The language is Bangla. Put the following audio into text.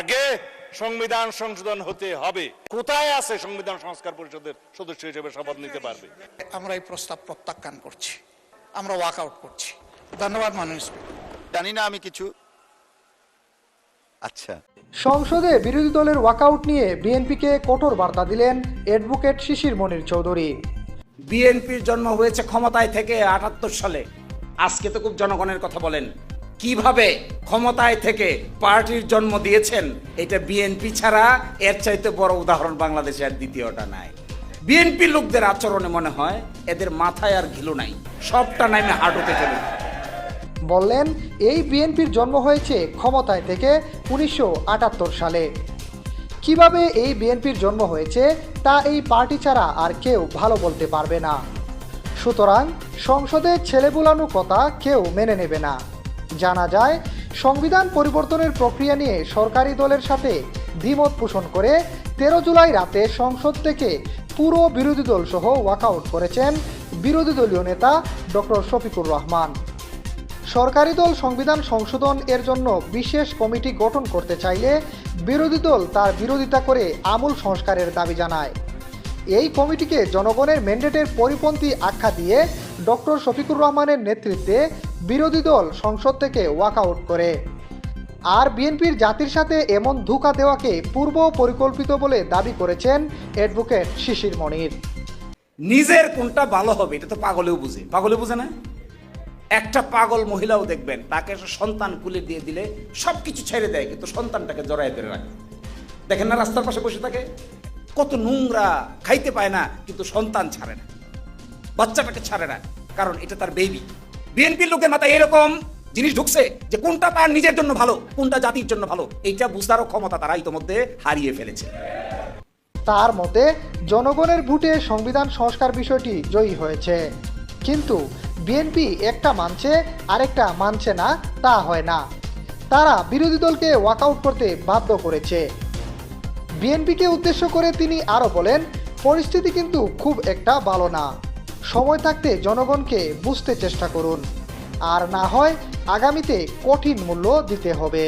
আগে সংবিধান সংশোধন হতে হবে। কোথায় আছে সংবিধান সংস্কার পরিষদের সদস্য হিসেবে শপথ নিতে পারবে? আমরা এই প্রস্তাব প্রত্যাখ্যান করছি, আমরা ওয়াক আউট করছি। ধন্যবাদ মাননীয় স্পিকার। জানি না আমি কিছু। আচ্ছা, সংসদে বিরোধী দলের ওয়াকআউট নিয়ে বিএনপিকে কঠোর বার্তা দিলেন অ্যাডভোকেট শিশির মনির চৌধুরী। বিএনপির জন্ম হয়েছে ক্ষমতায় থেকে ৭৮ সালে। আজকে তো খুব জনগণের কথা বলেন, কিভাবে ক্ষমতায় থেকে পার্টির জন্ম দিয়েছেন, এটা বিএনপি ছাড়া এর চাইতে বড় উদাহরণ বাংলাদেশে আর দ্বিতীয়টা নাই। বিএনপি লোকদের আচরণে মনে হয় এদের মাথায় আর ঘিলু নাই, সবটা নামে হাঁটুতে চলে। বললেন এই বিএনপির জন্ম হয়েছে ক্ষমতায় থেকে ১৯৭৮ সালে। কিভাবে এই বিএনপির জন্ম হয়েছে তা এই পার্টি ছাড়া আর কেউ ভালো বলতে পারবে না। সুতরাং সংসদে ছেলেবুলানো কথা কেউ মেনে নেবে না। জানা যায় সংবিধান পরিবর্তনের প্রক্রিয়া নিয়ে সরকারি দলের সাথে দ্বিমত পোষণ করে ১৩ জুলাই রাতে সংসদ থেকে পুরো বিরোধী দল সহ ওয়াকআউট করেছেন বিরোধী দলীয় নেতা ডক্টর শফিকুর রহমান। সরকারি দল সংবিধান সংশোধন এর জন্য বিশেষ কমিটি গঠন করতে চাইলে বিরোধী দল তার বিরোধিতা করে আমূল সংস্কারের দাবি জানায়। এই কমিটিকে জনগণের ম্যান্ডেটের পরিপন্থী আখ্যা দিয়ে ডক্টর শফিকুর রহমানের নেতৃত্বে বিরোধী দল সংসদ থেকে ওয়াকআউট করে। আর বিএনপির জাতির সাথে এমন ধোঁকা দেওয়াকে পূর্ব পরিকল্পিত বলে দাবি করেছেন অ্যাডভোকেট শিশির মনির। নিজের কোনটা ভালো হবে এটা তো পাগলেও বুঝে, পাগলে বুঝে না? একটা পাগল মহিলাও দেখবেন তাকে সন্তান কুলে দিয়ে দিলে সবকিছু ছেড়ে দেয়, কিন্তু সন্তানটাকে জড়ায় ধরে রাখে। দেখেন না রাস্তার পাশে বসে থাকে, কত নোংরা, খাইতে পায় না, কিন্তু সন্তান ছাড়ে না, বাচ্চাটাকে ছাড়ে না, কারণ এটা তার বেবি। বিএনপির লোকের মাথায় এরকম জিনিস ঢুকছে যে কোনটা তার নিজের জন্য ভালো, কোনটা জাতির জন্য ভালো, এইটা বুঝারও ক্ষমতা তারা ইতোমধ্যে হারিয়ে ফেলেছে। তার মতে জনগণের ভোটে সংবিধান সংস্কার বিষয়টি জয়ী হয়েছে, কিন্তু বিএনপি একটা মানছে আরেকটা মানছে না, তা হয় না। তারা বিরোধী দলকে ওয়াকআউট করতে বাধ্য করেছে। বিএনপিকে উদ্দেশ্য করে তিনি আরও বলেন, পরিস্থিতি কিন্তু খুব একটা ভালো না। সময় থাকতে জনগণকে বুঝতে চেষ্টা করুন, আর না হয় আগামীতে কঠিন মূল্য দিতে হবে।